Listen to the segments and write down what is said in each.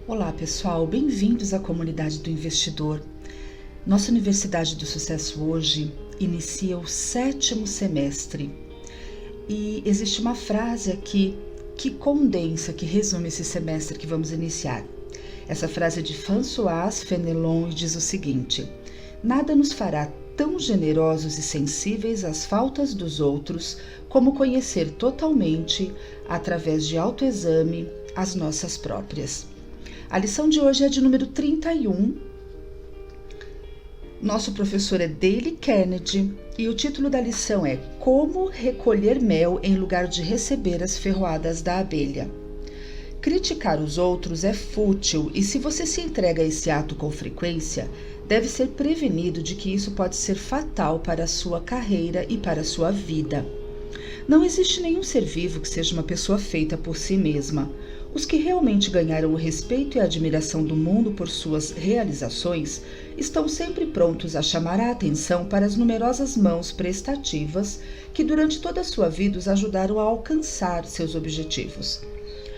Olá pessoal, bem-vindos à comunidade do investidor. Nossa Universidade do Sucesso hoje inicia o 7º semestre e existe uma frase aqui que condensa, que resume esse semestre que vamos iniciar. Essa frase é de François Fenelon e diz o seguinte: nada nos fará tão generosos e sensíveis às faltas dos outros como conhecer totalmente, através de autoexame, as nossas próprias. A lição de hoje é de número 31. Nosso professor é Dale Carnegie e o título da lição é Como recolher mel em lugar de receber as ferroadas da abelha. Criticar os outros é fútil e se você se entrega a esse ato com frequência, deve ser prevenido de que isso pode ser fatal para a sua carreira e para a sua vida. Não existe nenhum ser vivo que seja uma pessoa feita por si mesma. Os que realmente ganharam o respeito e a admiração do mundo por suas realizações estão sempre prontos a chamar a atenção para as numerosas mãos prestativas que durante toda a sua vida os ajudaram a alcançar seus objetivos.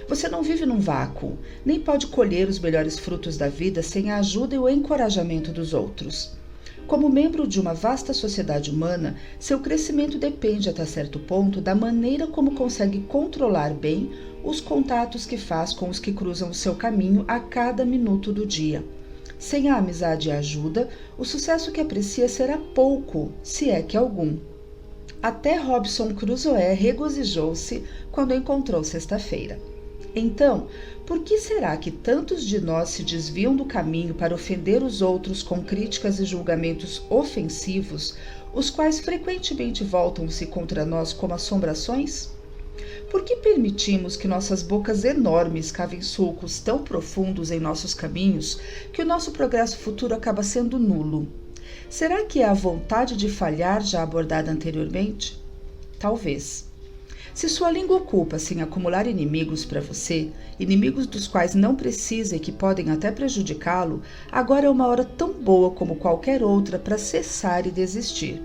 Você não vive num vácuo, nem pode colher os melhores frutos da vida sem a ajuda e o encorajamento dos outros. Como membro de uma vasta sociedade humana, seu crescimento depende até certo ponto da maneira como consegue controlar bem os contatos que faz com os que cruzam o seu caminho a cada minuto do dia. Sem a amizade e a ajuda, o sucesso que aprecia será pouco, se é que algum. Até Robinson Crusoe regozijou-se quando encontrou sexta-feira. Então, por que será que tantos de nós se desviam do caminho para ofender os outros com críticas e julgamentos ofensivos, os quais frequentemente voltam-se contra nós como assombrações? Por que permitimos que nossas bocas enormes cavem sulcos tão profundos em nossos caminhos que o nosso progresso futuro acaba sendo nulo? Será que é a vontade de falhar já abordada anteriormente? Talvez. Se sua língua ocupa-se em acumular inimigos para você, inimigos dos quais não precisa e que podem até prejudicá-lo, agora é uma hora tão boa como qualquer outra para cessar e desistir.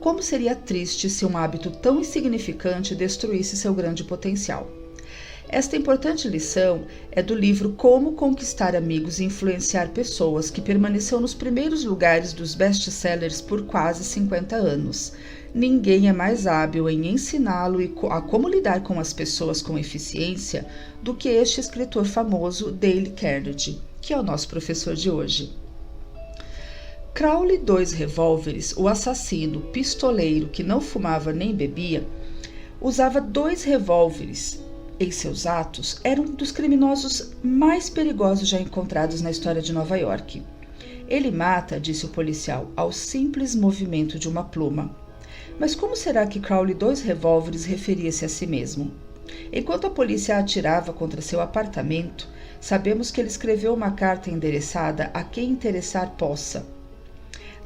Como seria triste se um hábito tão insignificante destruísse seu grande potencial? Esta importante lição é do livro Como Conquistar Amigos e Influenciar Pessoas, que permaneceu nos primeiros lugares dos best-sellers por quase 50 anos. Ninguém é mais hábil em ensiná-lo a como lidar com as pessoas com eficiência do que este escritor famoso, Dale Carnegie, que é o nosso professor de hoje. Crowley II Revólveres, o assassino pistoleiro que não fumava nem bebia, usava 2 revólveres. Em seus atos, era um dos criminosos mais perigosos já encontrados na história de Nova York. Ele mata, disse o policial, ao simples movimento de uma pluma. Mas como será que Crowley II Revólveres referia-se a si mesmo? Enquanto a polícia atirava contra seu apartamento, sabemos que ele escreveu uma carta endereçada a quem interessar possa.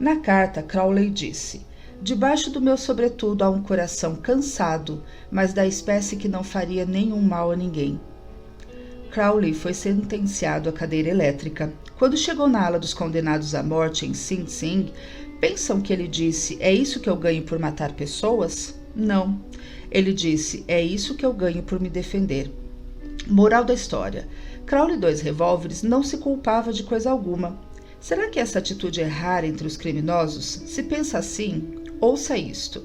Na carta, Crowley disse: debaixo do meu sobretudo há um coração cansado, mas da espécie que não faria nenhum mal a ninguém. Crowley foi sentenciado à cadeira elétrica. Quando chegou na ala dos condenados à morte em Sing Sing, pensam que ele disse, é isso que eu ganho por matar pessoas? Não. Ele disse, é isso que eu ganho por me defender. Moral da história. Crowley II Revólveres não se culpava de coisa alguma. Será que essa atitude é rara entre os criminosos? Se pensa assim, ouça isto.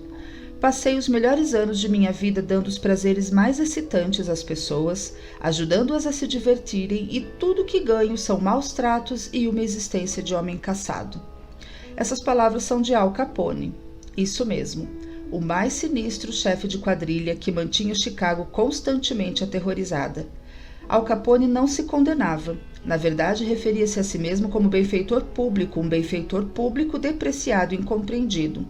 Passei os melhores anos de minha vida dando os prazeres mais excitantes às pessoas, ajudando-as a se divertirem e tudo que ganho são maus tratos e uma existência de homem caçado. Essas palavras são de Al Capone. Isso mesmo, o mais sinistro chefe de quadrilha que mantinha Chicago constantemente aterrorizada. Al Capone não se condenava. Na verdade, referia-se a si mesmo como benfeitor público, um benfeitor público depreciado e incompreendido.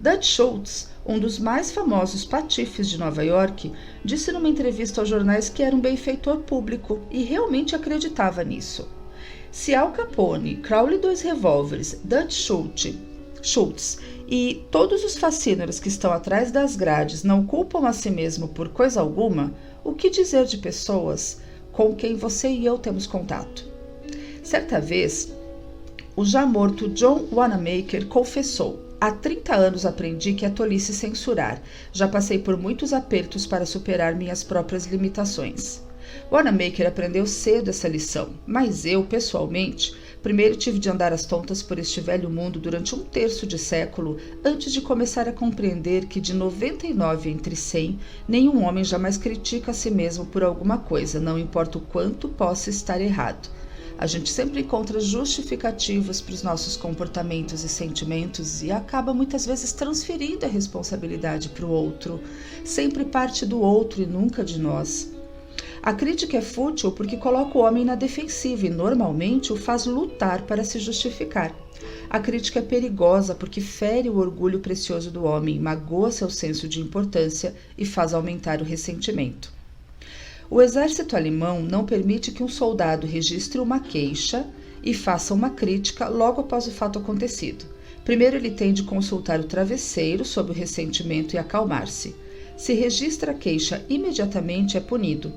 Dutch Schultz, um dos mais famosos patifes de Nova York, disse numa entrevista aos jornais que era um benfeitor público e realmente acreditava nisso. Se Al Capone, Crowley II Revólveres, Dutch Schultz e todos os fascínoros que estão atrás das grades não culpam a si mesmo por coisa alguma, o que dizer de pessoas com quem você e eu temos contato? Certa vez, o já morto John Wanamaker confessou: há 30 anos aprendi que é tolice censurar. Já passei por muitos apertos para superar minhas próprias limitações. Wanamaker aprendeu cedo essa lição, mas eu, pessoalmente, primeiro tive de andar às tontas por este velho mundo durante um terço de século antes de começar a compreender que de 99 entre 100, nenhum homem jamais critica a si mesmo por alguma coisa, não importa o quanto possa estar errado. A gente sempre encontra justificativas para os nossos comportamentos e sentimentos e acaba muitas vezes transferindo a responsabilidade para o outro. Sempre parte do outro e nunca de nós. A crítica é fútil porque coloca o homem na defensiva e normalmente o faz lutar para se justificar. A crítica é perigosa porque fere o orgulho precioso do homem, magoa seu senso de importância e faz aumentar o ressentimento. O exército alemão não permite que um soldado registre uma queixa e faça uma crítica logo após o fato acontecido. Primeiro ele tem de consultar o travesseiro sobre o ressentimento e acalmar-se. Se registra a queixa imediatamente, é punido.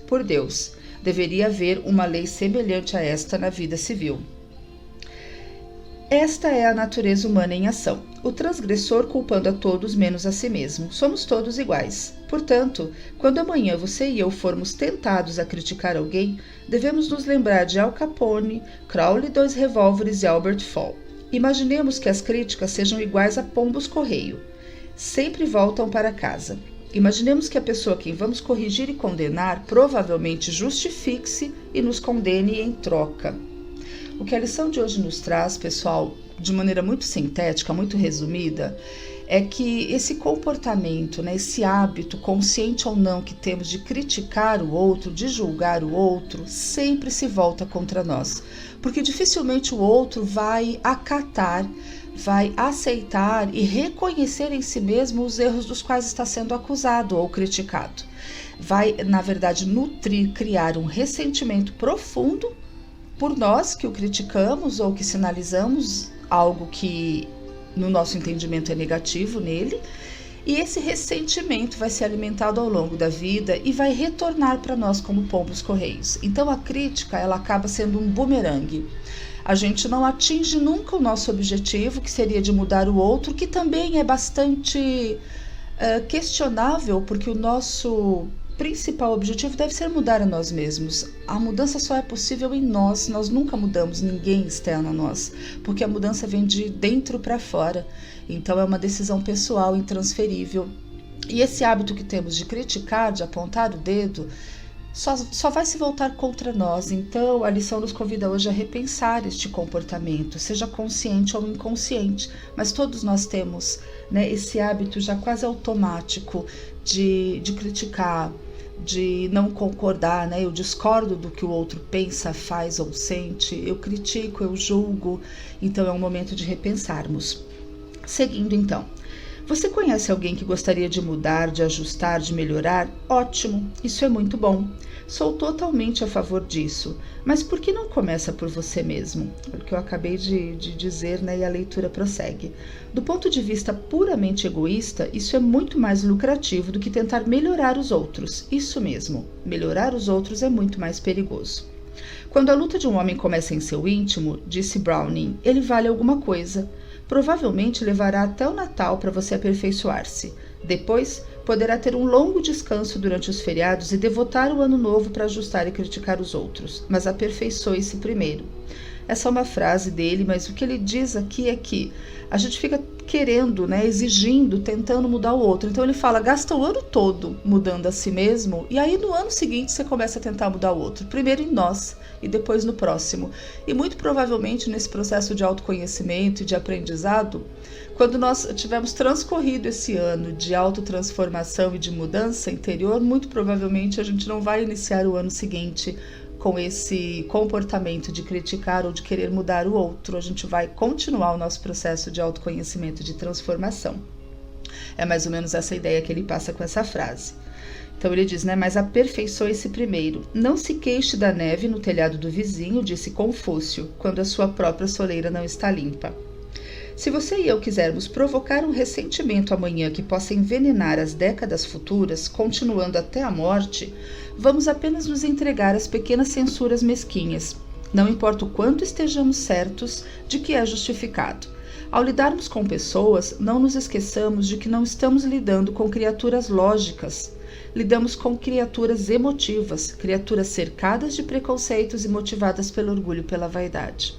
Por Deus, deveria haver uma lei semelhante a esta na vida civil. Esta é a natureza humana em ação, o transgressor culpando a todos menos a si mesmo. Somos todos iguais. Portanto, quando amanhã você e eu formos tentados a criticar alguém, devemos nos lembrar de Al Capone, Crowley 2 revólveres e Albert Fall. Imaginemos que as críticas sejam iguais a pombos-correio. Sempre voltam para casa. Imaginemos que a pessoa a quem vamos corrigir e condenar provavelmente justifique-se e nos condene em troca. O que a lição de hoje nos traz, pessoal, de maneira muito sintética, muito resumida, é que esse comportamento, esse hábito, consciente ou não, que temos de criticar o outro, de julgar o outro, sempre se volta contra nós. Porque dificilmente o outro vai acatar, vai aceitar e reconhecer em si mesmo os erros dos quais está sendo acusado ou criticado. Vai, na verdade, nutrir, criar um ressentimento profundo por nós que o criticamos ou que sinalizamos algo que no nosso entendimento é negativo nele, e esse ressentimento vai ser alimentado ao longo da vida e vai retornar para nós como pombos-correios. Então a crítica, ela acaba sendo um bumerangue. A gente não atinge nunca o nosso objetivo, que seria de mudar o outro, que também é bastante questionável, porque o nosso principal objetivo deve ser mudar a nós mesmos. A mudança só é possível em nós nunca mudamos ninguém externo a nós, porque a mudança vem de dentro para fora, então é uma decisão pessoal, intransferível. E esse hábito que temos de criticar, de apontar o dedo, só vai se voltar contra nós. Então a lição nos convida hoje a repensar este comportamento, seja consciente ou inconsciente, mas todos nós temos esse hábito já quase automático de criticar, de não concordar, eu discordo do que o outro pensa, faz ou sente, eu critico, eu julgo. Então é um momento de repensarmos. Seguindo então, você conhece alguém que gostaria de mudar, de ajustar, de melhorar? Ótimo, isso é muito bom. Sou totalmente a favor disso, mas por que não começa por você mesmo? É o que eu acabei de dizer, e a leitura prossegue. Do ponto de vista puramente egoísta, isso é muito mais lucrativo do que tentar melhorar os outros. Isso mesmo, melhorar os outros é muito mais perigoso. Quando a luta de um homem começa em seu íntimo, disse Browning, ele vale alguma coisa. Provavelmente levará até o Natal para você aperfeiçoar-se. Depois, poderá ter um longo descanso durante os feriados e devotar o ano novo para ajustar e criticar os outros. Mas aperfeiçoe-se primeiro. Essa é uma frase dele, mas o que ele diz aqui é que a gente fica querendo, exigindo, tentando mudar o outro. Então ele fala, gasta o ano todo mudando a si mesmo, e aí no ano seguinte você começa a tentar mudar o outro. Primeiro em nós e depois no próximo. E muito provavelmente nesse processo de autoconhecimento e de aprendizado, quando nós tivermos transcorrido esse ano de autotransformação e de mudança interior, muito provavelmente a gente não vai iniciar o ano seguinte com esse comportamento de criticar ou de querer mudar o outro. A gente vai continuar o nosso processo de autoconhecimento, de transformação. É mais ou menos essa ideia que ele passa com essa frase. Então ele diz, mas aperfeiçoe-se primeiro. Não se queixe da neve no telhado do vizinho, disse Confúcio, quando a sua própria soleira não está limpa. Se você e eu quisermos provocar um ressentimento amanhã que possa envenenar as décadas futuras, continuando até a morte, vamos apenas nos entregar às pequenas censuras mesquinhas. Não importa o quanto estejamos certos de que é justificado. Ao lidarmos com pessoas, não nos esqueçamos de que não estamos lidando com criaturas lógicas. lidamos com criaturas emotivas, criaturas cercadas de preconceitos e motivadas pelo orgulho e pela vaidade.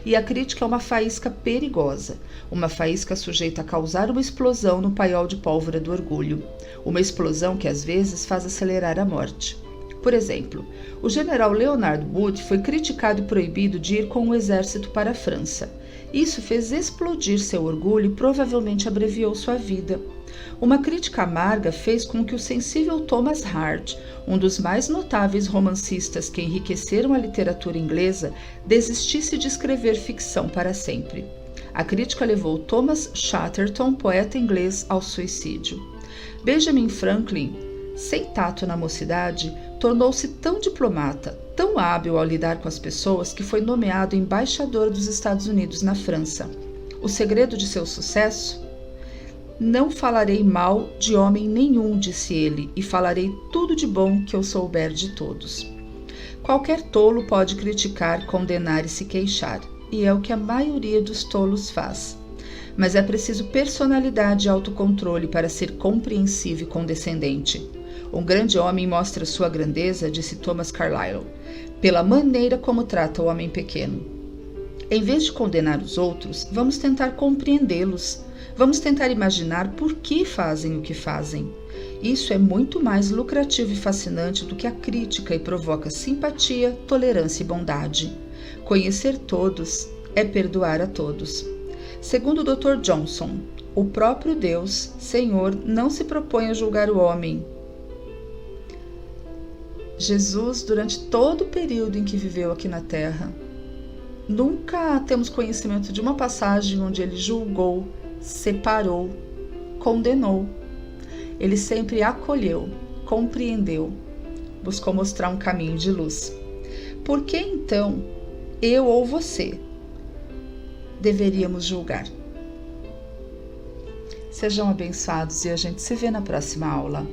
E a crítica é uma faísca perigosa, uma faísca sujeita a causar uma explosão no paiol de pólvora do orgulho, uma explosão que às vezes faz acelerar a morte. Por exemplo, o general Leonard Wood foi criticado e proibido de ir com o exército para a França. Isso fez explodir seu orgulho e provavelmente abreviou sua vida. Uma crítica amarga fez com que o sensível Thomas Hart, um dos mais notáveis romancistas que enriqueceram a literatura inglesa, desistisse de escrever ficção para sempre. A crítica levou Thomas Chatterton, poeta inglês, ao suicídio. Benjamin Franklin, sem tato na mocidade, tornou-se tão diplomata, tão hábil ao lidar com as pessoas que foi nomeado embaixador dos Estados Unidos na França. O segredo de seu sucesso? Não falarei mal de homem nenhum, disse ele, e falarei tudo de bom que eu souber de todos. Qualquer tolo pode criticar, condenar e se queixar, e é o que a maioria dos tolos faz. Mas é preciso personalidade e autocontrole para ser compreensivo e condescendente. Um grande homem mostra sua grandeza, disse Thomas Carlyle, pela maneira como trata o homem pequeno. Em vez de condenar os outros, vamos tentar compreendê-los. Vamos tentar imaginar por que fazem o que fazem. Isso é muito mais lucrativo e fascinante do que a crítica e provoca simpatia, tolerância e bondade. Conhecer todos é perdoar a todos. Segundo o Dr. Johnson, o próprio Deus, Senhor, não se propõe a julgar o homem. Jesus, durante todo o período em que viveu aqui na Terra, nunca temos conhecimento de uma passagem onde ele julgou, separou, condenou. Ele sempre acolheu, compreendeu, buscou mostrar um caminho de luz. Por que então eu ou você deveríamos julgar? Sejam abençoados e a gente se vê na próxima aula.